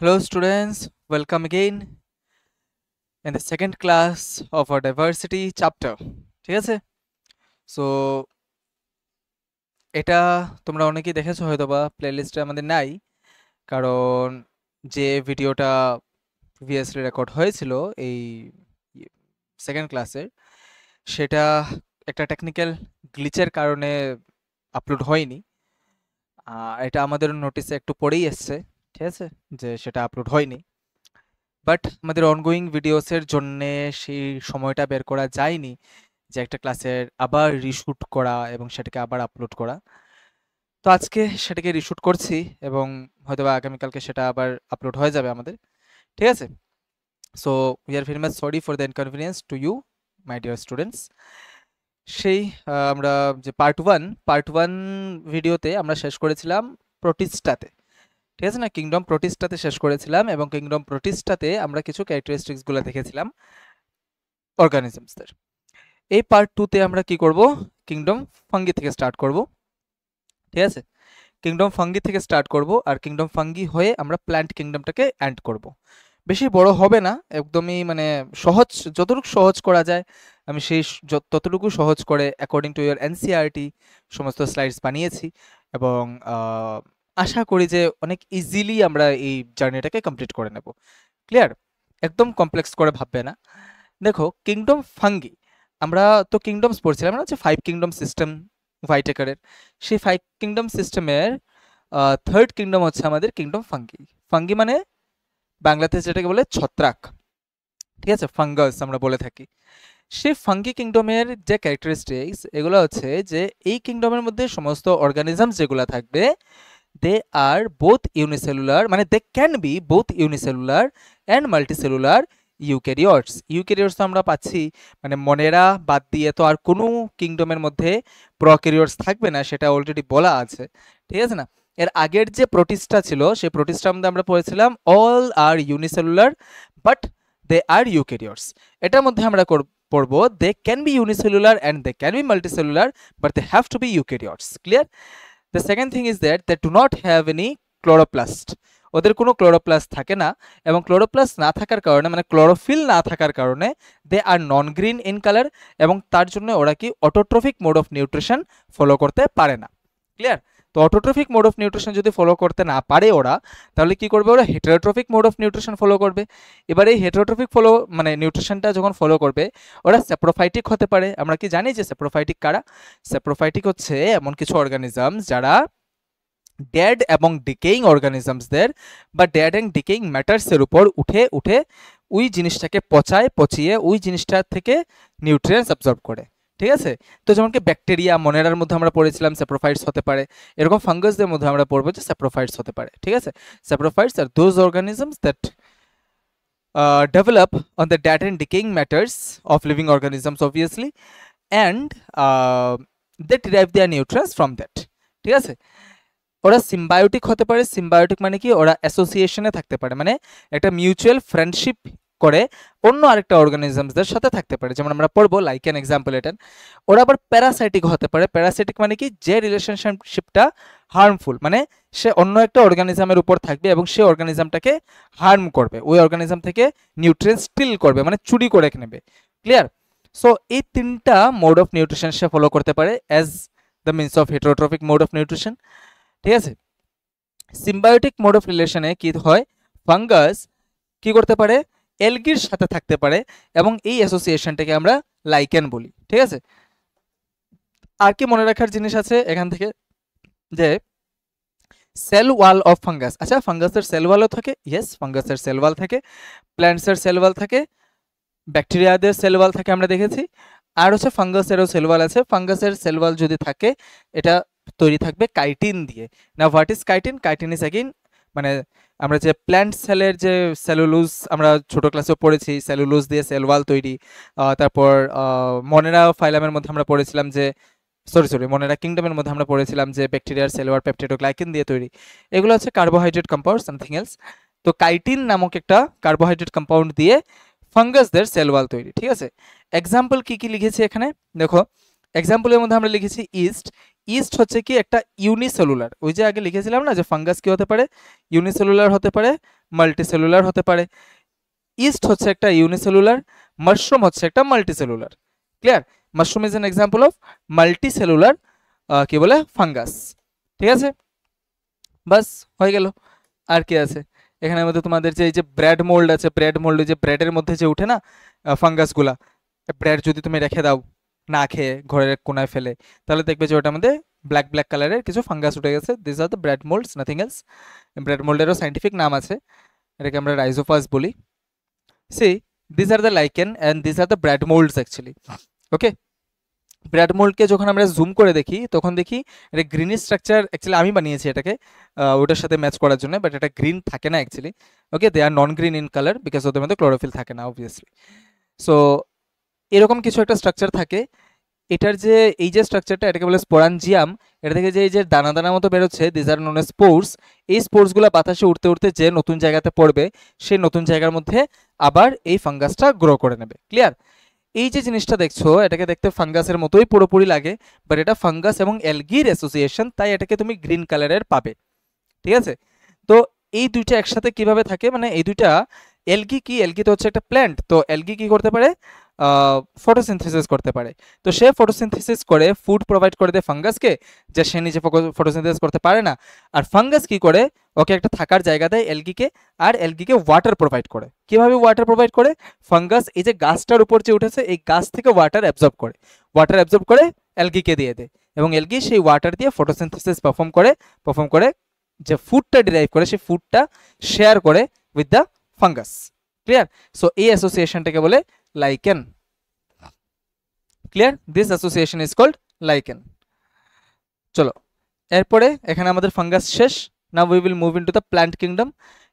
Hello students, welcome again in the second class of our diversity chapter. ঠিক আছে? So এটা তোমরা অনেকেই দেখেছো হয়তোবা প্লেলিস্টে আমাদের নাই, কারণ যে ভিডিওটা প্রিভিয়াসলি রেকর্ড হয়েছিল এই সেকেন্ড ক্লাসের, সেটা একটা টেকনিক্যাল গ্লিচের কারণে আপলোড হয়নি। এটা আমাদের নোটিসে একটু পরেই এসছে, ঠিক আছে, যে সেটা আপলোড হয়নি। বাট আমাদের অনগোয়িং ভিডিওসের জন্যে সেই সময়টা বের করা যায়নি যে একটা ক্লাসের আবার রিশুট করা এবং সেটাকে আবার আপলোড করা। তো আজকে সেটাকে রিশুট করছি এবং হয়তোবা আগামীকালকে সেটা আবার আপলোড হয়ে যাবে আমাদের, ঠিক আছে? So we are very much sorry for the inconvenience to you my dear students. সেই আমরা যে পার্ট ওয়ান ভিডিওতে আমরা শেষ করেছিলাম প্রোটিস্টাতে, ঠিক আছে না, কিংডম প্রোটিস্টাতে শেষ করেছিলাম এবং কিংডম প্রোটিস্টাতে আমরা কিছু ক্যারেক্টারিস্টিক্সগুলো দেখেছিলাম অর্গানিজমসদের। এই পার্ট টুতে আমরা কি করব, কিংডম ফাঙ্গি থেকে স্টার্ট করব, ঠিক আছে? কিংডম ফাঙ্গি থেকে স্টার্ট করব আর কিংডম ফাঙ্গি হয়ে আমরা প্ল্যান্ট কিংডমটাকে এন্ড করব। বেশি বড় হবে না, একদমই মানে সহজ, যতটুকু সহজ করা যায় আমি সেই ততটুকু সহজ করে অ্যাকর্ডিং টু ইয়ার এনসিআরটি সমস্ত স্লাইডস বানিয়েছি এবং আশা করি যে অনেক ইজিলি আমরা এই জার্নিটাকে কমপ্লিট করে নেব। ক্লিয়ার? একদম কমপ্লেক্স করে ভাববে না। দেখো, কিংডম ফাঙ্গি, আমরা তো কিংডমস পড়ছিলাম না, যে 5 কিংডম সিস্টেম ভাইটেকারের। সেই 5 কিংডম সিস্টেমের থার্ড কিংডম হচ্ছে আমাদের কিংডম ফাঙ্গি। ফাঙ্গি মানে বাংলাতে যেটাকে বলে ছত্রাক, ঠিক আছে, ফাঙ্গাস আমরা বলে থাকি। সেই ফাঙ্গি কিংডমের যে ক্যারেক্টারিস্টিক্স এগুলো হচ্ছে যে এই কিংডমের মধ্যে সমস্ত অর্গানিজমস যেগুলো থাকবে, দে আর বোথ ইউনিসেলুলার, মানে they can be both unicellular and multicellular eukaryotes. Eukaryotes তো আমরা পাচ্ছি, মানে মনেরা বাদ দিয়ে তো আর কোনো কিংডমের মধ্যে প্রক্যারিওটস থাকবে না, সেটা অলরেডি বলা আছে, ঠিক আছে না? এর আগের যে প্রোটিস্টা ছিল সেই প্রোটিস্টার মধ্যে আমরা পড়েছিলাম all are unicellular but they are eukaryotes. এটার মধ্যে আমরা পড়বো they can be unicellular and they can be multicellular but they have to be eukaryotes. Clear? The second thing is that they do not have any chloroplast. ওদের কোনো chloroplast থাকে না এবং chloroplast না থাকার কারণে, মানে ক্লোরোফিল না থাকার কারণে দে are non green in colour এবং তার জন্য ওরা কি autotrophic mode of nutrition follow করতে পারে না। ক্লিয়ার? তো অটোট্রফিক মোড অফ নিউট্রিশন যদি ফলো করতে না পারে ওরা, তাহলে কি করবে, ওরা heterotrophic mode of nutrition follow করবে। এবার এই হেটারোট্রফিক ফলো মানে নিউট্রিশনটা যখন ফলো করবে, ওরা স্যাপ্রোফাইটিক হতে পারে। আমরা কি জানি যে স্যাপ্রোফাইটিক কারা? স্যাপ্রোফাইটিক হচ্ছে এমন কিছু অর্গানিজম যারা ডেড এবং ডিকেইং অর্গানিজমসদের বা ডেড অ্যান্ড ডিকেইং ম্যাটার্সের উপর উঠে উঠে ওই জিনিসটাকে পচিয়ে ওই জিনিসটা থেকে নিউট্রিয়েন্টস অ্যাবজর্ব করে, ঠিক আছে? তো যেমন কি ব্যাকটেরিয়া, মনেরার মধ্যে আমরা পড়েছিলাম স্যাপ্রোফাইটস হতে পারে, এরকম ফাঙ্গাসদের মধ্যে আমরা পড়বো যে স্যাপ্রোফাইটস হতে পারে, ঠিক আছে? স্যাপ্রোফাইটস আর those organisms that develop on the dead and decaying matters of living organisms obviously, and they derive their nutrients from that, ঠিক আছে? ওরা সিম্বায়োটিক হতে পারে। সিম্বায়োটিক মানে কি, ওরা অ্যাসোসিয়েশনে থাকতে পারে, মানে একটা মিউচুয়াল ফ্রেন্ডশিপ করে অন্য আরেকটা অর্গানিজমসদের সাথে থাকতে পারে, যেমন আমরা পড়বো লাইক অ্যান এক্সাম্পল এটা। ওরা আবার প্যারাসাইটিক হতে পারে। প্যারাসাইটিক মানে কি, যে রিলেশনশিপটা হার্মফুল, মানে সে অন্য একটা অর্গানিজমের উপর থাকবে এবং সে অর্গানিজমটাকে হার্ম করবে, ওই অর্গানিজম থেকে নিউট্রিয়েন্টস স্টিল করবে, মানে চুরি করে নেবে। ক্লিয়ার? সো এই তিনটা মোড অফ নিউট্রিশন সে ফলো করতে পারে as the means of heterotrophic mode of nutrition, ঠিক আছে? সিম্বায়োটিক মোড অফ রিলেশনে কি হয়, ফাঙ্গাস কি করতে পারে, এলগির সাথে থাকতে পারে এবং এই অ্যাসোসিয়েশনটাকে আমরা লাইকেন বলি, ঠিক আছে? আর কি মনে রাখার জিনিস আছে এখান থেকে, যে সেল ওয়াল অফ ফাঙ্গাস। আচ্ছা, ফাঙ্গাসের সেল ওয়ালও থাকে, ইয়েস, ফাঙ্গাসের সেল ওয়াল থাকে, প্ল্যান্টসের সেল ওয়াল থাকে, ব্যাকটেরিয়াদের সেল ওয়াল থাকে, আমরা দেখেছি। আর হচ্ছে ফাঙ্গাসেরও সেল ওয়াল আছে। ফাঙ্গাসের সেল ওয়াল যদি থাকে, এটা তৈরি থাকবে কাইটিন দিয়ে। না, what is chitin? Chitin is again, মানে আমরা যে প্ল্যান্ট সেলের যে সেলুলোজ আমরা ছোট ক্লাসে পড়েছি, সেলুলোজ দিয়ে সেল ওয়াল তৈরি। তারপর মনেরা ফাইলামের মধ্যে আমরা পড়েছিলাম যে, সরি মনেরা কিংডমের মধ্যে আমরা পড়েছিলাম যে ব্যাকটেরিয়ার সেল ওয়াল পেপটিডোগ্লাইকেন দিয়ে তৈরি। এগুলো হচ্ছে কার্বোহাইড্রেট কম্পাউন্ড, সামথিং এলস। তো কাইটিন নামক একটা কার্বোহাইড্রেট কম্পাউন্ড দিয়ে ফাঙ্গাসদের সেল ওয়াল তৈরি, ঠিক আছে? এক্সাম্পল কি কি লিখেছি এখানে দেখো। এক্সাম্পলের মধ্যে আমরা লিখেছি ইস্ট। ইস্ট হচ্ছে কি একটা ইউনিসেলুলার, ওই যে আগে লিখেছিলাম না যে ফাঙ্গাস কি হতে পারে, ইউনিসেলুলার হতে পারে, মাল্টিসেলুলার হতে পারে। ইস্ট হচ্ছে একটা ইউনিসেলুলার, মাশরুম হচ্ছে একটা multicellular. Clear? Mushroom is an example of multicellular কি বলে ফাঙ্গাস। ঠিক আছে, বাস হয়ে গেল। আর কি আছে এখানের মধ্যে? তোমাদের যে এই যে ব্রেড মোল্ড আছে, ব্রেড মোল্ড, যে ব্রেডের মধ্যে যে উঠে না ফাঙ্গাসগুলা, ব্রেড যদি তুমি রেখে দাও না খেয়ে ঘরের এক কোনায় ফেলে, তাহলে দেখবে যে ওটার মধ্যে ব্ল্যাক ব্ল্যাক কালারের কিছু ফাঙ্গাস উঠে গেছে। This are the bread moulds, nothing else. Bread মোল্ডেরও সাইন্টিফিক নাম আছে, এটাকে আমরা রাইজোফাস বলি। See, this are the lichen and this are the bread moulds actually. Okay, bread মোল্ডকে যখন আমরা জুম করে দেখি তখন দেখি এটা গ্রিন স্ট্রাকচার, অ্যাকচুয়ালি আমি বানিয়েছি এটাকে ওটার সাথে ম্যাচ করার জন্য, বাট এটা গ্রিন থাকে না actually. Okay, they are non green in colour because ওদের মধ্যে ক্লোরোফিল থাকে না অবভিয়াসলি। সো এরকম কিছু একটা স্ট্রাকচার থাকে। এটার যে এই যে স্ট্রাকচারটা, এটাকে বলে স্পোরাঞ্জিয়াম। এটা থেকে যে এই যে দানা দানা মতো বেরোচ্ছে, this are known age spores. এই স্পোর্সগুলো বাতাসে উঠতে উঠতে যে নতুন জায়গাতে পড়বে, সেই নতুন জায়গার মধ্যে আবার এই ফাঙ্গাসটা গ্রো করে নেবে। ক্লিয়ার? এই যে জিনিসটা দেখছো, এটাকে দেখতে ফাঙ্গাসের মতোই পুরোপুরি লাগে, বাট এটা ফাঙ্গাস এবং অ্যালগির অ্যাসোসিয়েশন, তাই এটাকে তুমি গ্রিন কালারের পাবে। ঠিক আছে? তো এই দুইটা একসাথে কিভাবে থাকে, মানে এই দুইটা অ্যালগি কি, অ্যালগি তো হচ্ছে একটা প্ল্যান্ট, তো অ্যালগি কি করতে পারে, ফটোসিনথেসিস করতে পারে। তো সে ফটোসিনথেসিস করে ফুড প্রোভাইড করে দেয় ফাঙ্গাসকে, যে সে নিজে ফটোসিনথেসিস করতে পারে না। আর ফাঙ্গাস কি করে, ওকে একটা থাকার জায়গা দেয় অ্যালগিকে, আর অ্যালগিকে ওয়াটার প্রোভাইড করে। কিভাবে ওয়াটার প্রোভাইড করে? ফাঙ্গাস এই যে গাছটার উপর যে উঠেছে, এই গাছ থেকে ওয়াটার অ্যাবজর্ব করে, ওয়াটার অ্যাবজর্ব করে অ্যালগিকে দিয়ে দেয়, এবং অ্যালগি সেই ওয়াটার দিয়ে ফটোসিনথেসিস পারফর্ম করে যে ফুডটা ডিরাইভ করে, সেই ফুডটা শেয়ার করে with the fungus. Clear? So এই অ্যাসোসিয়েশনটাকে বলে lichen. Clear? This association is called lichen. চলো, এরপরে এখানে আমাদের ফাঙ্গাস শেষ। Now we will move into the plant kingdom.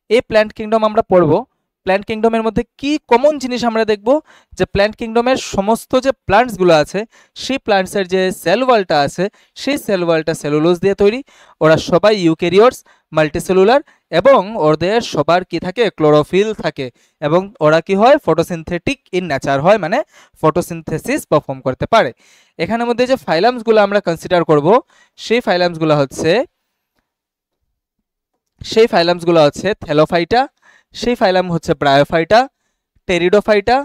এই প্ল্যান্ট কিংডম আমরা পড়বো। প্ল্যান্ট কিংডমের মধ্যে কি কমন জিনিস আমরা দেখব, যে প্ল্যান্ট কিংডমের সমস্ত যে প্ল্যান্টসগুলো আছে, সেই প্ল্যান্টসের যে সেল ওয়ালটা আছে, সেই সেল ওয়ালটা সেলুলোজ দিয়ে তৈরি। ওরা সবাই ইউক্যারিওটস, মাল্টিসেলুলার, এবং ওদের সবার কি থাকে, ক্লোরোফিল থাকে, এবং ওরা কি হয়, ফটোসিনথেটিক ইন নেচার হয়, মানে ফটোসিনথেসিস পারফর্ম করতে পারে। এখানের মধ্যে যে ফাইলামসগুলো আমরা কনসিডার করব, সেই ফাইলামসগুলো হচ্ছে থ্যালোফাইটা, সেই ফাইলাম হচ্ছে ব্রায়োফাইটা, টেরিডোফাইটা,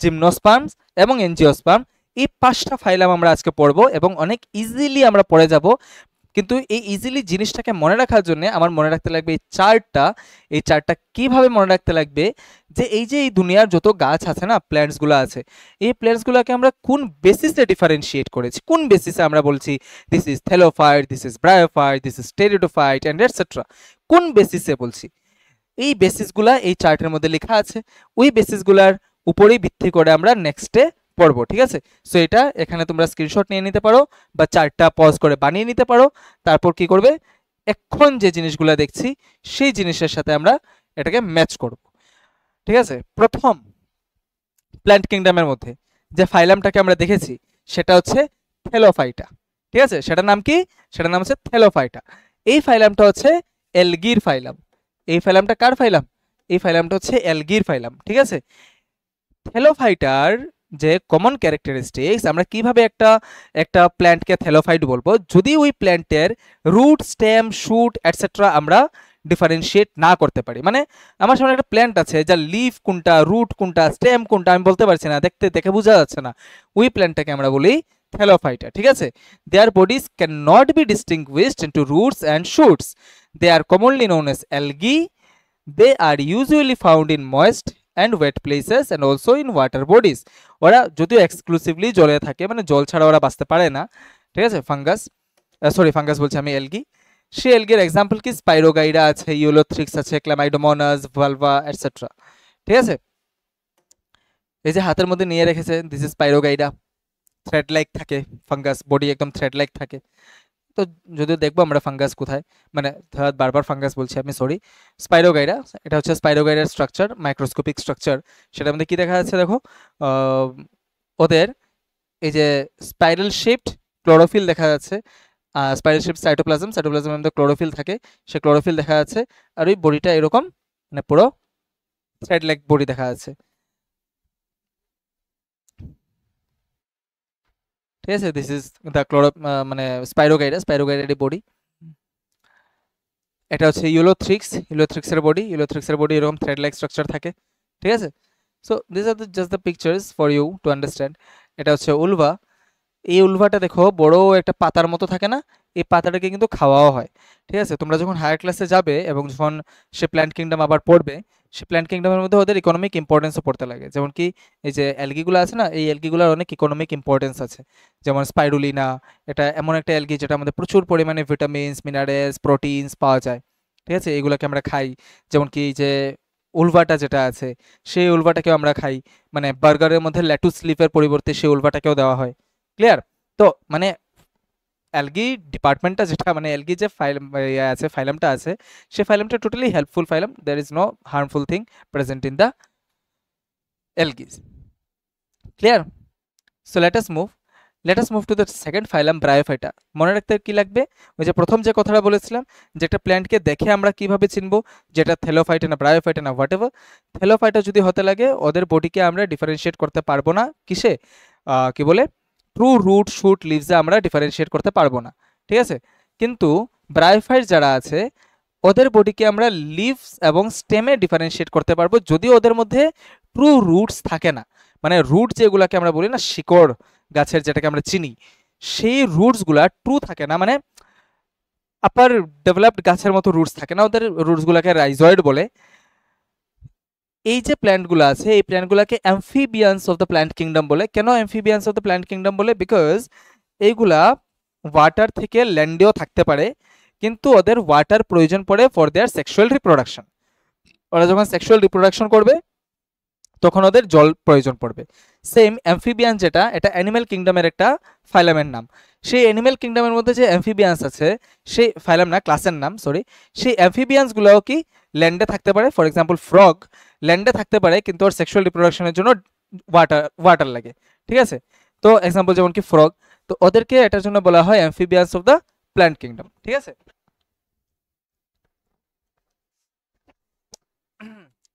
জিমনোস্পার্মস এবং এনজিওস্পার্ম। এই 5টা ফাইলাম আমরা আজকে পড়বো, এবং অনেক ইজিলি আমরা পড়ে যাব। কিন্তু এই ইজিলি জিনিসটাকে মনে রাখার জন্য আমার মনে রাখতে লাগবে এই চার্টটা। এই চার্টটা কিভাবে মনে রাখতে লাগবে, যে এই দুনিয়ার যত গাছ আছে না, প্ল্যান্টসগুলো আছে, এই প্ল্যান্টসগুলোকে আমরা কোন বেসিসে ডিফারেন্সিয়েট করেছি, কোন বেসিসে আমরা বলছি this is thallophyte, this is bryophyte, this is pteridophyte and etcetera, কোন বেসিসে বলছি, এই বেসিসগুলা এই চার্টের মধ্যে লেখা আছে। ওই বেসিসগুলার উপরেই ভিত্তি করে আমরা নেক্সটে পড়বো। ঠিক আছে? সো এটা এখানে তোমরা স্ক্রিনশট নিয়ে নিতে পারো, বা চার্টটা পজ করে বানিয়ে নিতে পারো। তারপর কি করবে, এখন যে জিনিসগুলো দেখছি সেই জিনিসের সাথে আমরা এটাকে ম্যাচ করব। ঠিক আছে? প্রথম প্ল্যান্ট কিংডমের মধ্যে যে ফাইলামটাকে আমরা দেখেছি সেটা হচ্ছে থ্যালোফাইটা। ঠিক আছে? সেটার নাম কি? সেটার নাম হচ্ছে থ্যালোফাইটা। এই ফাইলামটা হচ্ছে অ্যালগির ফাইলাম। এই ফাইলামটা কার ফাইলাম? এই ফাইলামটা হচ্ছে অ্যালগির ফাইলাম। ঠিক আছে? থ্যালোফাইটার যে কমন ক্যারেক্টারিস্টিক্স, আমরা কিভাবে একটা প্ল্যান্টকে থ্যালোফাইট বলবো, যদি ওই প্ল্যান্টের রুট, স্টেম, শুট এটসেট্রা আমরা ডিফারেন্সিয়েট না করতে পারি। মানে আমার সামনে একটা প্ল্যান্ট আছে, যার লিফ কোনটা, রুট কোনটা, স্টেম কোনটা আমি বলতে পারছি না, দেখে বোঝা যাচ্ছে না, ওই প্ল্যান্টটাকে আমরা বলি থ্যালোফাইটা। ঠিক আছে? Their bodies can not be distinguished into roots and shoots. They are commonly known as algae. They are usually found in moist and wet places and also in water bodies. ওরা যদিও exclusively জলে থাকে, মানে জল ছাড়া ওরা বাঁচতে পারে না। ঠিক আছে? ফাঙ্গাস বলছি আমি, এলগি। সেই এলগির এক্সাম্পল কি, স্পাইরোগাইরা আছে, ইউলোথ্রিক্স আছে, ক্লামাইডোমোনাস, ভালভা এটসেট্রা। ঠিক আছে? এই যে হাতের মধ্যে নিয়ে রেখেছে, this is spirogyra. Thread like থাকে ফাঙ্গাস, বডি একদম থ্রেড লাইক থাকে। তো যদিও দেখবো আমরা ফাঙ্গাস কোথায়, মানে বারবার ফাঙ্গাস বলছি আমি, সরি। স্পাইরোগাইরা, এটা হচ্ছে স্পাইরোগাইরার স্ট্রাকচার, মাইক্রোস্কোপিক স্ট্রাকচার। সেটার মধ্যে কি দেখা যাচ্ছে দেখো, ওদের এই যে স্পাইরাল শেপড ক্লোরোফিল দেখা যাচ্ছে। স্পাইরাল শেপড সাইটোপ্লাজমের মধ্যে ক্লোরোফিল থাকে, সে ক্লোরোফিল দেখা যাচ্ছে। আর ওই বডিটা এরকম, মানে পুরো থ্রেড লাইক বডি দেখা যাচ্ছে। ঠিক আছে, দিস ইজ দ্য ক্লোরো মানে স্পাইরোগাইডার বডি। এটা হচ্ছে ইউলোথ্রিক্সের বডি এরকম থ্রেড লাইক স্ট্রাকচার থাকে, ঠিক আছে। So this are just the pictures for you to understand. এটা হচ্ছে উলভা। এই উলভাটা দেখো বড় একটা পাতার মতো থাকে না, এই পাতাটাকে কিন্তু খাওয়াও হয়, ঠিক আছে। তোমরা যখন হায়ার ক্লাসে যাবে এবং যখন সে প্ল্যান্ট কিংডম আবার পড়বে, সে প্ল্যান্ট কিংডমের মধ্যে ওদের ইকোনমিক ইম্পর্টেন্সও পড়তে লাগে। যেমন কি এই যে অ্যালগিগুলো আছে না, এই অ্যালগিগুলোর অনেক ইকোনমিক ইম্পর্টেন্স আছে। যেমন স্পাইরুলিনা, এটা এমন একটা অ্যালগি যেটা আমাদের প্রচুর পরিমাণে ভিটামিনস, মিনারেলস, প্রোটিনস পাওয়া যায়, ঠিক আছে। এগুলোকে আমরা খাই। যেমন কি যে উলভাটা যেটা আছে, সেই উলভাটাকেও আমরা খাই, মানে বার্গারের মধ্যে ল্যাটুস লিফের পরিবর্তে সেই উলভাটাকেও দেওয়া হয়। ক্লিয়ার? তো মানে অ্যালগি ডিপার্টমেন্টটা যেটা, মানে অ্যালগি যে আছে, ফাইলামটা আছে, সে ফাইলামটা totally helpful phylum. There is no harmful thing present in the algaes. Clear? So let us move to the second phylum, Bryophyta. মনে রাখতে কি লাগবে? ওই যে প্রথম যে কথাটা বলেছিলাম, যে একটা প্ল্যান্টকে দেখে আমরা কিভাবে চিনবো যেটা থেলোফাইটা না ব্রায়োফাইটা না হোয়াট এভার, থেলোফাইটা যদি হতে লাগে ওদের বডিকে আমরা ডিফারেন্সিয়েট করতে পারবো না। কিসে? কি বলে, ট্রু রুট শুট লিভসে আমরা ডিফারেন্সিয়েট করতে পারবো না, ঠিক আছে। কিন্তু ব্রায়োফাইট যারা আছে ওদের বডিকে আমরা লিভস এবং স্টেমে ডিফারেন্সিয়েট করতে পারবো, যদিও ওদের মধ্যে ট্রু রুটস থাকে না। মানে রুট যেগুলোকে আমরা বলি না, শিকড় গাছের যেটাকে আমরা চিনি, সেই রুটসগুলা ট্রু থাকে না, মানে আপার ডেভেলপড গাছের মতো রুটস থাকে না, ওদের রুটসগুলোকে রাইজয়েড বলে। এই যে প্ল্যান্টগুলো আছে, এই প্ল্যান্টগুলোকে অ্যামফিবিয়ান্স অফ দ্য প্ল্যান্ট কিংডম বলে। কেন অ্যামফিবিয়ান্স অফ দ্য প্ল্যান্ট কিংডম বলে? বিকজ এইগুলা ওয়াটার থেকে ল্যান্ডেও থাকতে পারে, কিন্তু ওদের ওয়াটার প্রয়োজন পড়ে ফর দেয়ার সেক্সুয়াল রিপ্রোডাকশন। ওরা যখন সেক্সুয়াল রিপ্রোডাকশন করবে তখন ওদের জল প্রয়োজন পড়বে। সেম অ্যামফিবিয়ান যেটা, এটা অ্যানিম্যাল কিংডমের একটা ফাইলামের নাম। সেই অ্যানিম্যাল কিংডমের মধ্যে যে অ্যামফিবিয়ান্স আছে, সেই ফাইলাম না, ক্লাসের নাম, সরি, সেই অ্যামফিবিয়ান্সগুলোও কি ল্যান্ডে থাকতে পারে। ফর এক্সাম্পল ফ্রগ ল্যান্ডে থাকতে পারে, কিন্তু ওর সেক্সুয়াল রিপ্রোডাকশনের জন্য ওয়াটার লাগে, ঠিক আছে। তো এক্সাম্পল যেমন কি ফ্রগ, তো ওদেরকে এটার জন্য বলা হয় অ্যামফিবিয়ান্স অফ দ্য প্ল্যান্ট কিংডম, ঠিক আছে।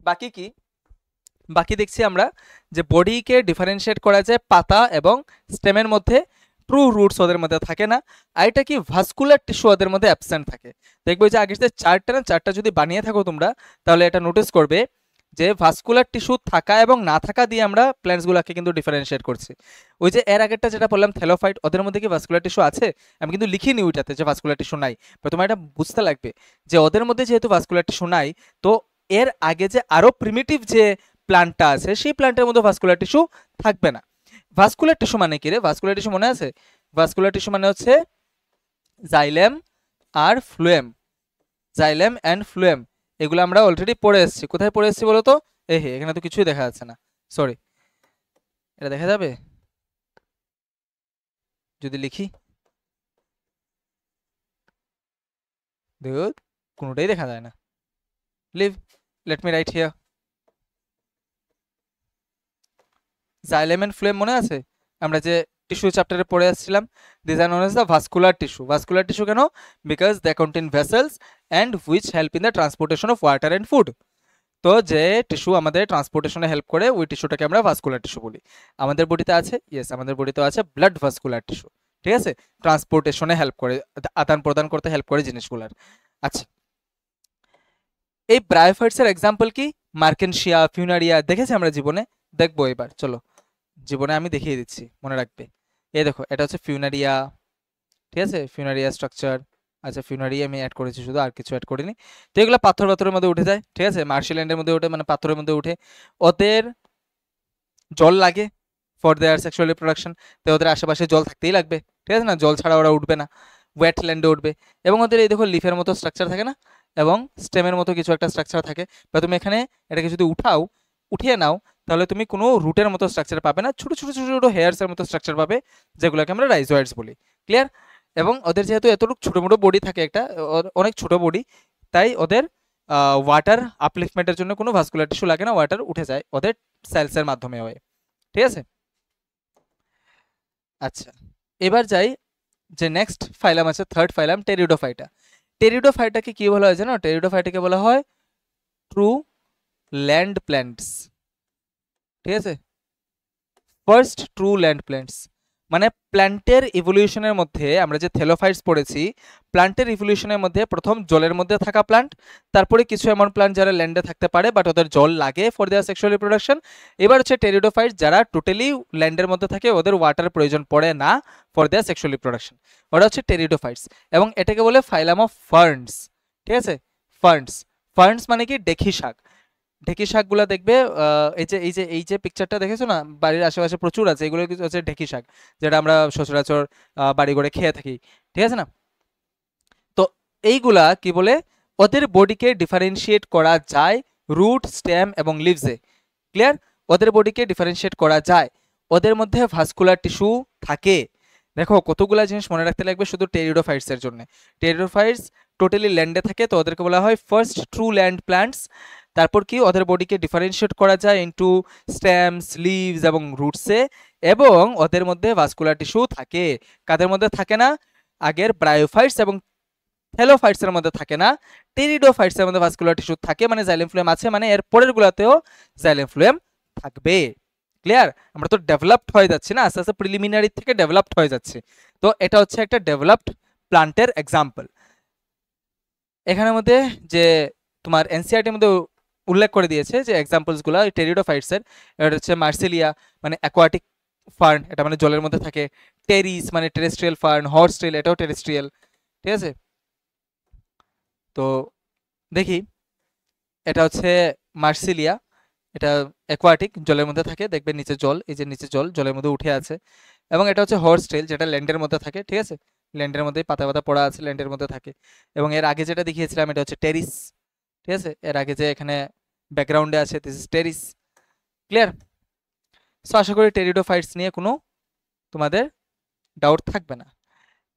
বাকি কি? বাকি দেখছি আমরা যে বডিকে ডিফারেন্সিয়েট করা যায় পাতা এবং স্টেমের মধ্যে, ট্রু রুটস ওদের মধ্যে থাকে না। আর এটা কি, ভাস্কুলার টিস্যু ওদের মধ্যে অ্যাবসেন্ট থাকে। দেখবে যে আগের যে চারটা যদি বানিয়ে থাকো তোমরা, তাহলে এটা নোটিস করবে যে ভাস্কুলার টিস্যু থাকা এবং না থাকা দিয়ে আমরা প্ল্যান্টসগুলোকে কিন্তু ডিফারেন্সিয়েট করছি। ওই যে এর আগেরটা যেটা বললাম থেলোফাইট, ওদের মধ্যে কি ভাস্কুলার টিস্যু আছে? আমি কিন্তু লিখিনি ওইটাতে যে ভাস্কুলার টিস্যু নাই, তো তোমার এটা বুঝতে লাগবে যে ওদের মধ্যে যেহেতু ভাস্কুলার টিস্যু নাই, তো এর আগে যে আরো প্রিমিটিভ যে প্ল্যান্টটা আছে, সেই প্ল্যান্টের মধ্যে ভাস্কুলার টিস্যু থাকবে না। ভাস্কুলার টিস্যু মানে কি রে? ভাস্কুলার টিস্যু মনে আছে? ভাস্কুলার টিস্যু মানে হচ্ছে জাইলেম আর ফ্লুয়েম। জাইলেম অ্যান্ড ফ্লুয়েম, এগুলো আমরা অলরেডি পড়ে এসেছি। কোথায় পড়ে এসেছি বলো তো? হে, এখানে তো কিছুই দেখা যাচ্ছে না, সরি। এটা দেখা যাবে যদি লিখি? দেখো, কোনোটাই দেখা যায় না। Leave, let me write here. Xylem and phloem মনে আছে? আমরা যে টিস্যু চ্যাপ্টারে পড়ে আসছিলাম, this are known as the vascular tissue. Vascular tissue কেন? Because they contain vessels and which help in the transportation of water and food. তো যে টিস্যু আমাদের ট্রান্সপোর্টেশনে হেল্প করে, ওই টিস্যুটাকে আমরা ভাস্কুলার টিস্যু বলি। আমাদের বডিতে আছে, ইয়েস, আমাদের বডিতেও আছে ব্লাড ভাস্কুলার টিস্যু, ঠিক আছে। ট্রান্সপোর্টেশনে হেল্প করে, আদান প্রদান করতে হেল্প করে জিনিসগুলার। আচ্ছা, এই ব্রায়োফাইটসের এক্সাম্পল কি? মার্কেনশিয়া, ফিউনারিয়া দেখেছি আমরা জীবনে, দেখবো এবার, চলো জীবনে আমি দেখিয়ে দিচ্ছি, মনে রাখবে। এই দেখো, এটা হচ্ছে ফিউনারিয়া, ঠিক আছে, ফিউনারিয়া স্ট্রাকচার। আচ্ছা, ফিউনারিয়া আমি অ্যাড করেছি শুধু, আর কিছু অ্যাড করিনি। তো এগুলো পাথরের মধ্যে উঠে যায়, ঠিক আছে, মার্শল্যান্ডের মধ্যে উঠে, মানে পাথরের মধ্যে উঠে। ওদের জল লাগে ফর দেয়ার সেক্সুয়াল রিপ্রোডাকশন, তো ওদের আশেপাশে জল থাকতেই লাগবে, ঠিক আছে না, জল ছাড়া ওরা উঠবে না, ওয়েটল্যান্ডে উঠবে। এবং ওদের এই দেখো লিফের মতো স্ট্রাকচার থাকে না, এবং স্টেমের মতো কিছু একটা স্ট্রাকচার থাকে। বা তুমি এখানে এটাকে যদি উঠিয়ে নাও, তাহলে তুমি কোনো রুটের মতো স্ট্রাকচার পাবে না, ছোটো ছোটো ছোটো ছোটো হেয়ার্সের মতো স্ট্রাকচার পাবে, যেগুলোকে আমরা রাইজয়েডস বলি। ক্লিয়ার? এবং ওদের যেহেতু এতটুকু ছোটো মোটো বডি থাকে, একটা অনেক ছোটো বডি, তাই ওদের ওয়াটার আপলিফমেন্টের জন্য কোনো ভাস্কুলার টিস্যু লাগে না, ওয়াটার উঠে যায় ওদের সেলসের মাধ্যমে হয়ে, ঠিক আছে। আচ্ছা, এবার যাই যে নেক্সট ফাইলাম আছে, থার্ড ফাইলাম টেরিডোফাইটা। টেরিডোফাইটাকে কি বলা হয় জানো? টেরিডোফাইটাকে বলা হয় ট্রু ল্যান্ড প্ল্যান্টস, ঠিক আছে, ফার্স্ট ট্রু ল্যান্ড প্ল্যান্টস। মানে প্ল্যান্টের ইভলিউশনের মধ্যে আমরা যে থেলোফাইটস পড়েছি, প্ল্যান্টের ইভলিউশনের মধ্যে প্রথম জলের মধ্যে থাকা প্ল্যান্ট, তারপরে কিছু এমন প্ল্যান্ট যারা ল্যান্ডে থাকতে পারে বাট ওদের জল লাগে ফর দেয়ার সেক্সুয়াল রিপ্রোডাকশন। এবার হচ্ছে টেরিডোফাইটস যারা টোটালি ল্যান্ডের মধ্যে থাকে, ওদের ওয়াটার প্রয়োজন পড়ে না ফর দেয়ার সেক্সুয়াল রিপ্রোডাকশন, ওরা হচ্ছে টেরিডোফাইটস। এবং এটাকে বলে ফাইলাম অফ ফার্নস, ঠিক আছে? ফার্নস, ফার্নস মানে কি ঢেঁকি শাক। ঢেঁকি শাকগুলো দেখবে এই যে পিকচারটা দেখেছো না, বাড়ির আশেপাশে প্রচুর আছে, এগুলো হচ্ছে ঢেঁকি শাক, যেটা আমরা সচরাচর বাড়ি করে খেয়ে থাকি, ঠিক আছে না? তো এইগুলা কি বলে, ওদের বডিকে ডিফারেন্সিয়েট করা যায় রুট, স্টেম এবং লিভসে। ক্লিয়ার? ওদের বডিকে ডিফারেন্সিয়েট করা যায়, ওদের মধ্যে ভাস্কুলার টিস্যু থাকে। দেখো কতগুলা জিনিস মনে রাখতে লাগবে শুধু টেরিডোফাইটসের জন্য। টেরিডোফাইটস টোটালি ল্যান্ডে থাকে, তো ওদেরকে বলা হয় ফার্স্ট ট্রু ল্যান্ড প্ল্যান্টস। তারপর কি, ওদের বডিকে ডিফারেন্সিয়েট করা যায় ইনটু স্টেমস, লিভস এবং রুটসে, এবং ওদের মধ্যে ভাস্কুলার টিস্যু থাকে। কাদের মধ্যে থাকে না? আগের ব্রায়োফাইটস এবং থেলোফাইটসের মধ্যে থাকে না, টেরিডোফাইটসের মধ্যে ভাস্কুলার টিস্যু থাকে, মানে জাইলেম ফ্লুয়েম আছে, মানে এর পরের গুলাতেও জাইলেম ফ্লুয়েম থাকবে। ক্লিয়ার? আমরা তো ডেভেলপড হয়ে যাচ্ছি না, আস্তে আস্তে প্রিলিমিনারি থেকে ডেভেলপড হয়ে যাচ্ছে। তো এটা হচ্ছে একটা ডেভেলপড প্লান্টের এক্সাম্পল। এখানের মধ্যে যে তোমার এনসিআরটির মধ্যে উল্লেখ করে দিয়েছে যে এক্সাম্পলসগুলো টেরিডোফাইটসের, এটা হচ্ছে মার্সেলিয়া মানে অ্যাকোয়াটিক ফার্ন, এটা মানে জলের মধ্যে থাকে। টেরিস মানে টেরেস্ট্রিয়াল ফার্ন, হর্সটেল এটাও টেরেস্ট্রিয়াল, ঠিক আছে? তো দেখি, এটা হচ্ছে মার্সিলিয়া, এটা অ্যাকোয়াটিক, জলের মধ্যে থাকে, দেখবে নিচে জল, এই যে নিচে জল, জলের মধ্যে উঠে আছে। এবং এটা হচ্ছে হর্সটেল, যেটা ল্যান্ডের মধ্যে থাকে, ঠিক আছে? ল্যান্ডের মধ্যেই পাতা পাতা পড়া আছে, ল্যান্ডের মধ্যে থাকে। এবং এর আগে যেটা দেখিয়েছিলাম এটা হচ্ছে টেরিস, ঠিক আছে? এর আগে যে এখানে ব্যাকগ্রাউন্ডে আছে this is Pteris. Clear? So আশা করি টেরিডোফাইটস নিয়ে কোনো তোমাদের ডাউট থাকবে না।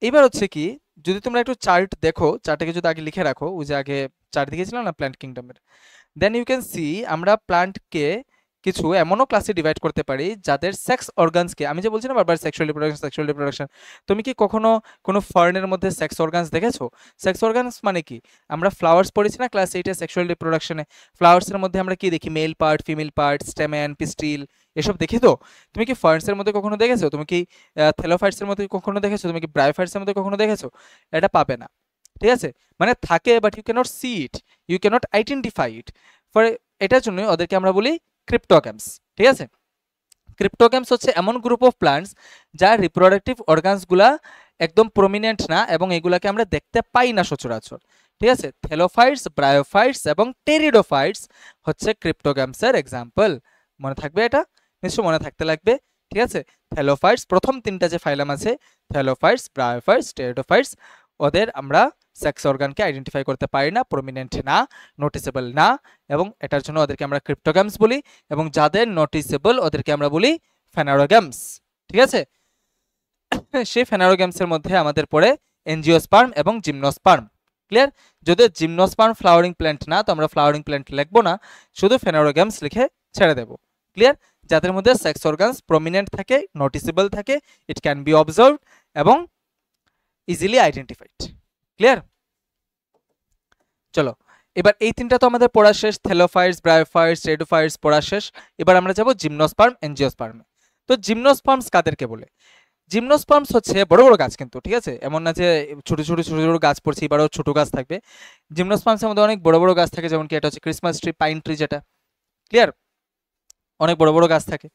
এবার হচ্ছে কি, যদি তোমরা একটু চার্ট দেখো, চার্টটাকে যদি আগে লিখে রাখো, ওই যে আগে চার্ট দেখিয়েছিলাম না প্ল্যান্ট কিংডমের, দেন ইউ ক্যান সি আমরা প্লান্টকে কিছু এমনও ক্লাসে ডিভাইড করতে পারি যাদের সেক্স অর্গানসকে, আমি যে বলছি না বারবার সেক্সুয়াল রিপ্রোডাকশন, তুমি কি কখনো কোনো ফার্নের মধ্যে সেক্স অর্গানস দেখেছো? সেক্স অর্গানস মানে কি, আমরা ফ্লাওয়ার্স পড়েছি না ক্লাস 8-এ সেক্সুয়াল রিপ্রোডাকশনে, ফ্লাওয়ার্সের মধ্যে আমরা কি দেখি, মেল পার্ট, ফিমেল পার্ট, স্টেমেন, পিস্টিল, এসব দেখি। তো তুমি কি ফার্নসের মধ্যে কখনো দেখেছো? তুমি কি থেলোফাইটসের মধ্যে কখনো দেখেছো? তুমি কি ব্রায়োফাইটসের মধ্যে কখনো দেখেছো? এটা পাবে না, ঠিক আছে? মানে থাকে but you can't see it, you can't identify it. For এটার জন্য ওদেরকে আমরা বলি ক্রিপ্টোগ্যামস, ঠিক আছে? ক্রিপ্টোগ্যামস হচ্ছে এমন গ্রুপ অফ প্লান্টস যার রিপ্রোডাক্টিভ অর্গানসগুলা একদম প্রমিনেন্ট না, এবং এগুলাকে আমরা দেখতে পাই না সচরাচর, ঠিক আছে? থেলোফাইটস, ব্রায়োফাইটস এবং টেরিডোফাইটস হচ্ছে ক্রিপ্টোগ্যামসের এক্সাম্পল। মনে থাকবে এটা? নিশ্চয় মনে থাকতে লাগবে, ঠিক আছে? থেলোফাইটস, প্রথম তিনটা যে ফাইলাম আছে, থেলোফাইটস, ব্রায়োফাইটস, টেরিডোফাইটস, ওদের আমরা সেক্স অর্গানকে আইডেন্টিফাই করতে পারি না, প্রমিনেন্ট না, নোটিসেবল না, এবং এটার জন্য ওদেরকে আমরা ক্রিপ্টোগ্যামস বলি। এবং যাদের নোটিসেবল ওদেরকে আমরা বলি ফেনারোগ্যামস, ঠিক আছে? সেই ফেনারোগ্যামসের মধ্যে আমাদের পড়ে এনজিওস্পার্ম এবং জিমনোস্পার্ম। ক্লিয়ার? যদি জিমনোস্পার্ম ফ্লাওয়ারিং প্ল্যান্ট না, তো আমরা ফ্লাওয়ারিং প্ল্যান্ট লিখবো না, শুধু ফেনারোগ্যামস লিখে ছেড়ে দেব। ক্লিয়ার? যাদের মধ্যে সেক্স অর্গানস প্রমিনেন্ট থাকে, নোটিসেবল থাকে, ইট ক্যান বি অবজার্ভড এবং ইজিলি আইডেন্টিফাইড। ক্লিয়ার? চলো, এবার এই তিনটা তো আমাদের পড়া শেষ, থেলোফাইটস, ব্রায়োফাইটস, টেরিডোফাইটস পড়া শেষ। এবার আমরা যাব জিমনোস্পার্ম, এনজিওস্পার্মে। তো জিমনোস্পার্মস কাদেরকে বলে? জিমনোস্পার্মস হচ্ছে বড় বড় গাছ, কিন্তু ঠিক আছে, এমন না যে ছোট ছোট ছোট ছোট গাছ পড়ছে, এবারও ছোট গাছ থাকবে। জিমনোস্পার্মসের মধ্যে অনেক বড় বড় গাছ থাকে, যেমন কি এটা হচ্ছে ক্রিসমাস ট্রি, পাইন ট্রি, যেটা ক্লিয়ার, অনেক বড় বড় গাছ থাকে।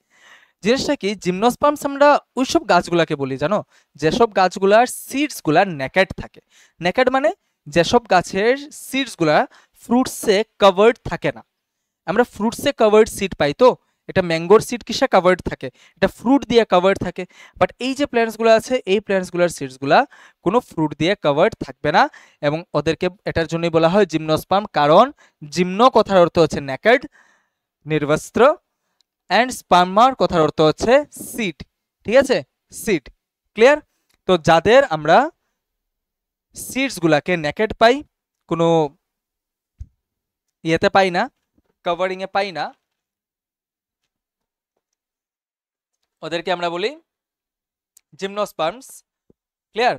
জিনিসটা কি, জিমনোস্পার্মস আমরা ওইসব গাছগুলাকে বলি জানো যেসব গাছগুলার সিডসগুলা নেকেড থাকে। নেকেড মানে যেসব গাছের সিডসগুলা ফ্রুটসে কভার্ড থাকে না। আমরা ফ্রুটসে কভার্ড সিড পাই, তো এটা ম্যাঙ্গোর সিড কিসে কভার্ড থাকে, এটা ফ্রুট দিয়ে কভার্ড থাকে। বাট এই যে প্ল্যান্টসগুলো আছে, এই প্ল্যান্টসগুলোর সিডসগুলা কোনো ফ্রুট দিয়ে কভার্ড থাকবে না, এবং ওদেরকে এটার জন্যই বলা হয় জিমনোস্পার্ম, কারণ জিমনো কথার অর্থ হচ্ছে নেকেড, নির্বস্ত্র, অ্যান্ড স্পার্মার কথার অর্থ হচ্ছে সিড, ঠিক আছে? সিড। ক্লিয়ার? তো যাদের আমরা সিডসগুলাকে নেকেড পাই, কোনো ইয়েতে পাই না, কভারিংয়ে পাই না, ওদেরকে আমরা বলি জিমনোস্পার্মস। ক্লিয়ার?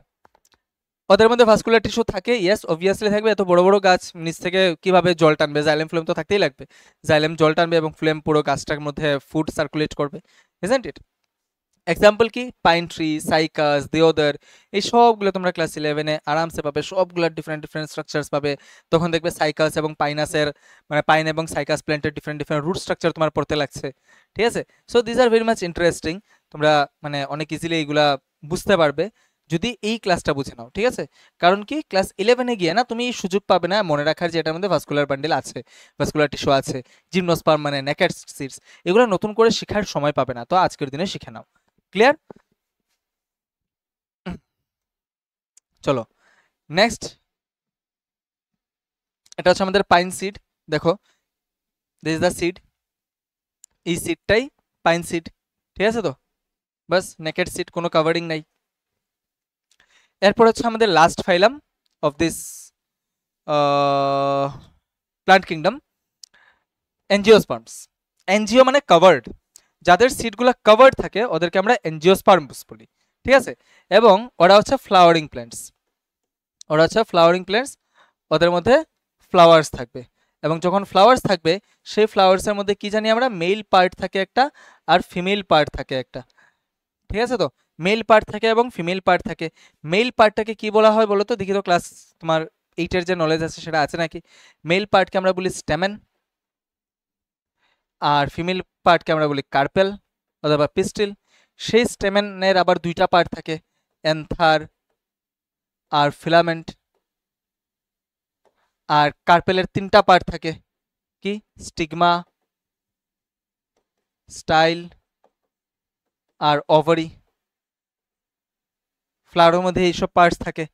ওদের মধ্যে ভাস্কুলার টিস্যু থাকে, ইয়েস অবভিয়াসলি থাকবে, এত বড় বড় গাছ নিচ থেকে কিভাবে জল টানবে? জাইলেম ফ্লেম তো থাকতেই লাগবে, জাইলেম জল টানবে এবং ফ্লেম পুরো গাছটার মধ্যে ফুড সার্কুলেট করবে, ইজন্ট ইট? এক্সাম্পল কি পাইন ট্রি, সাইকাস, দেওদার, এই সবগুলো তোমরা ক্লাস 11-এ আরামসে পাবে, সবগুলো ডিফারেন্ট ডিফারেন্ট স্ট্রাকচারস পাবে। তখন দেখবে সাইকাস এবং পাইনাসের মানে পাইন এবং সাইকাস প্ল্যান্টের ডিফারেন্ট ডিফারেন্ট রুট স্ট্রাকচার তোমার পড়তে লাগছে, ঠিক আছে? So this R very much interesting. তোমরা মানে অনেক ইজিলি এইগুলা বুঝতে পারবে যদি এই ক্লাসটা বুঝে নাও, ঠিক আছে? কারণ কি ক্লাস 11-এ গিয়ে না তুমি সুযোগ পাবে না মনে রাখার যে এটার মধ্যে ভাস্কুলার বান্ডেল আছে, ভাস্কুলার টিস্যু আছে, জিমনোস্পার্ম মানে নেকেট সিডস, এগুলো নতুন করে শেখার সময় পাবে না। তো আজকের দিনে শিখে নাও। ক্লিয়ার? চলো নেক্সট, এটা হচ্ছে আমাদের পাইন সিড। দেখো দিস ইজ দ্য সিড, এই সিডটাই পাইন সিড, ঠিক আছে? তো বাস নেকেট সিড, কোনো কাভারিং নাই। এরপর হচ্ছে আমাদের last phylum of this plant kingdom, angiosperms. Angio মানে কাভার্ড, যাদের সিডগুলো কাভার্ড থাকে ওদেরকে আমরা এনজিওস্পার্মস বলি, ঠিক আছে? এবং ওরা হচ্ছে ফ্লাওয়ারিং প্ল্যান্টস, ওরা হচ্ছে ফ্লাওয়ারিং প্ল্যান্টস, ওদের মধ্যে ফ্লাওয়ার্স থাকবে। এবং যখন ফ্লাওয়ার্স থাকবে সেই ফ্লাওয়ার্সের মধ্যে কি জানি আমরা, মেল পার্ট থাকে একটা আর ফিমেল পার্ট থাকে একটা, ঠিক আছে? তো মেল পার্ট থাকে এবং ফিমেল পার্ট থাকে। মেল পার্টটাকে কি বলা হয় বলো তো, দেখি তো ক্লাস তোমার 8-এর যে নলেজ আছে সেটা আছে নাকি। মেল পার্টকে আমরা বলি স্টেমেন, আর ফিমেল পার্টকে আমরা বলি কার্পেল অথবা পিস্টিল। সেই স্টেমেনের আবার দুইটা পার্ট থাকে, অ্যান্থার আর ফিলামেন্ট। আর কার্পেলের তিনটা পার্ট থাকে, কি, স্টিগমা, স্টাইল আর ওভারি। ফ্লাওয়ারের মধ্যে এইসব পার্টস থাকে,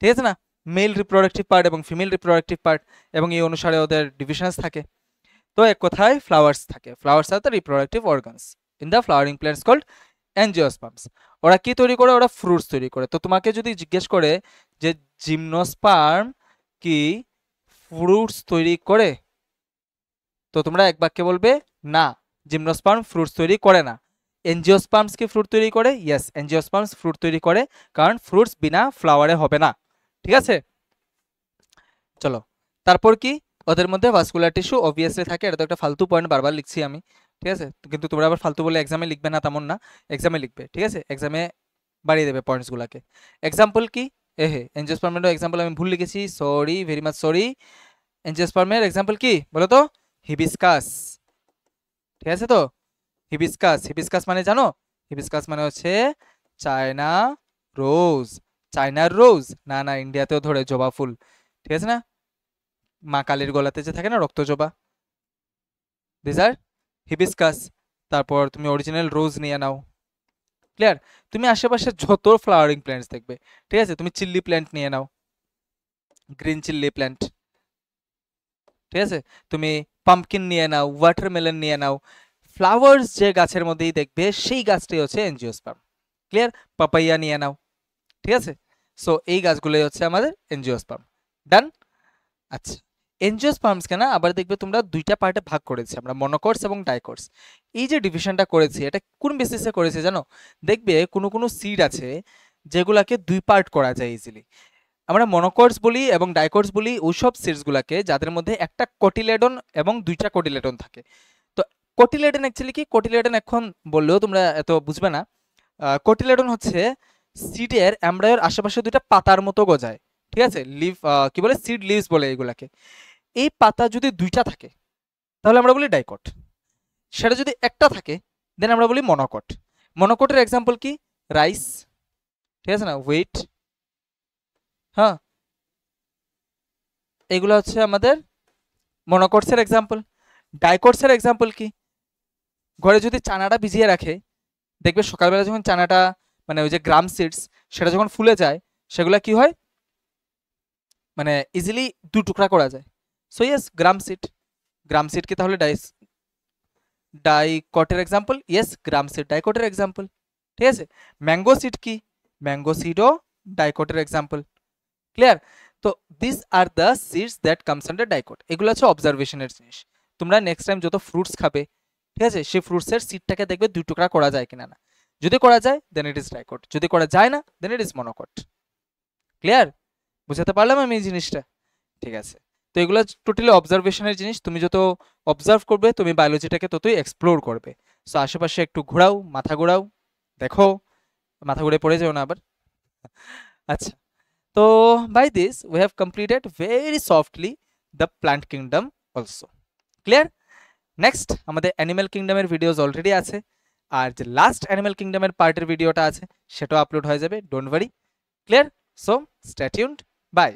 ঠিক আছে না? মেল রিপ্রোডাক্টিভ পার্ট এবং ফিমেল রিপ্রোডাক্টিভ পার্ট, এবং এই অনুসারে ওদের ডিভিশনস থাকে। তো এক কথায় ফ্লাওয়ার্স থাকে, flowers are the reproductive organs in the flowering plants called angiosperms. ওরা কি তৈরি করে? ওরা ফ্রুটস তৈরি করে। তো তোমাকে যদি জিজ্ঞেস করে যে জিমনোস্পার্ম কি ফ্রুটস তৈরি করে, তো তোমরা এক বাক্যে বলবে না, জিমনোস্পার্ম ফ্রুটস তৈরি করে না। এনজিওস্পার্মস কি ফ্রুট তৈরি করে? ইয়েস, এনজিওস্পার্মস ফ্রুট তৈরি করে, কারণ ফ্রুটস বিনা ফ্লাওয়ারে হবে না, ঠিক আছে? চলো তারপর কি, ওদের মধ্যে ভাস্কুলার টিস্যু অবভিয়াসলি থাকে। এটা তো একটা ফালতু পয়েন্ট বারবার লিখছি আমি, ঠিক আছে? কিন্তু তোমরা আবার ফালতু বলে এক্সামে লিখবে না তেমন না, এক্সামে লিখবে, ঠিক আছে? এক্সামে বাড়িয়ে দেবে পয়েন্টসগুলোকে। এক্সাম্পল কি, এনজিওস্পার্মের এক্সাম্পল আমি ভুল লিখেছি, সরি, ভেরি মাচ সরি। এনজিওস্পার্মের এক্সাম্পল কি বলো তো? হিবিস্কাস, ঠিক আছে? তো হিবিস্কাস, হিবিস্কাস মানে জানো? হিবিস্কাস মানে হচ্ছে চায়না রোজ, চায়নার রোজ না, না ইন্ডিয়াতেও ধরে জবা ফুল, ঠিক আছে না? মা কালীর গলাতে যে থাকে না রক্ত জবা, দিস আর হিবিস্কাস। তারপর তুমি অরিজিনাল রোজ নিয়ে নাও। ক্লিয়ার? তুমি আশেপাশে যত ফ্লাওয়ারিং প্ল্যান্টস দেখবে, ঠিক আছে? তুমি চিল্লি প্ল্যান্ট নিয়ে নাও, গ্রিন চিল্লি প্ল্যান্ট, ঠিক আছে? তুমি পাম্পকিন নিয়ে নাও, ওয়াটারমেলন নিয়ে নাও, ফ্লাওয়ার্স যে গাছের মধ্যেই দেখবে সেই গাছটাই হচ্ছে এনজিওস্পার্ম। ক্লিয়ার? পাপাইয়া নিয়ে নাও, ঠিক আছে? সো এই গাছগুলোই হচ্ছে আমাদের এনজিওস্পার্ম। ডান? আচ্ছা, এনজিওস্পার্মসকে না আবার দেখবে তোমরা দুইটা পার্টে ভাগ করেছি আমরা, মনোকোর্স এবং ডাইকোর্স। এই যে ডিভিশনটা করেছি এটা কোন বেসিসে করেছি জানো? দেখবে কোনো কোনো সিড আছে যেগুলাকে দুই পার্ট করা যায় ইজিলি। আমরা মনোকোর্স বলি এবং ডাইকোর্স বলি ওইসব সিডসগুলোকে যাদের মধ্যে একটা কোটিলেডন এবং দুইটা কোটিলেডন থাকে। তো কোটিলেডন অ্যাকচুয়ালি কি, কোটিলেডন এখন বললেও তোমরা এত বুঝবে না। কোটিলেডন হচ্ছে সিডের এমব্রায়োর আশেপাশে দুইটা পাতার মতো গজায়, ঠিক আছে? লিভ, কি বলে, সিড লিভস বলে এগুলাকে। এই পাতা যদি দুইটা থাকে তাহলে আমরা বলি ডাইকট, সেটা যদি একটা থাকে দেন আমরা বলি মনোকট। মনোকটের এক্সাম্পল কি, রাইস, ঠিক আছে না, হুইট, হ্যাঁ, এগুলো হচ্ছে আমাদের মনোকটসের এক্সাম্পল। ডাইকটসের এক্সাম্পল কি, ঘরে যদি চানাটা ভিজিয়ে রাখে দেখবে সকালবেলা যখন চানাটা মানে ওই যে গ্রাম সিডস সেটা যখন ফুলে যায় সেগুলো কি হয়, মানে ইজিলি দু টুকরা করা যায়। সো ইয়েস, গ্রাম সিড। গ্রাম সিড কি তাহলে ডাইকটের এক্সাম্পল? ইয়েস, গ্রাম সিড ডাইকটের এক্সাম্পল, ঠিক আছে? ম্যাঙ্গো সিড কি, ম্যাঙ্গো সিডও ডাইকটের এক্সাম্পল। ক্লিয়ার? তো this are the seeds that comes under dicot. এগুলো হচ্ছে অবজারভেশনের জিনিস। তোমরা নেক্সট টাইম যত ফ্রুটস খাবে, ঠিক আছে, সেই ফ্রুটসের সিডটাকে দেখবে দুই টুকরা করা যায় কিনা না। যদি করা যায় দেন ইট ইজ ডাইকট, যদি করা যায় না দেন ইট ইজ মনোকট। ক্লিয়ার? বুঝাতে পারলাম আমি এই জিনিসটা? ঠিক আছে। তো এগুলো টোটালি অবজারভেশনের জিনিস। তুমি যত অবজার্ভ করবে তুমি বায়োলজিটাকে ততই এক্সপ্লোর করবে। সো আশেপাশে একটু ঘোরাও, মাথা ঘোরাও, দেখো, মাথা ঘুরে পড়ে যেও না আবার। আচ্ছা, তো by this we have completed very softly the plant kingdom also. Clear? Next আমাদের অ্যানিম্যাল কিংডমের ভিডিওস অলরেডি আছে, আর যে লাস্ট অ্যানিম্যাল কিংডমের পার্টের ভিডিওটা আছে সেটাও আপলোড হয়ে যাবে, don't worry. Clear? So stay tuned, by.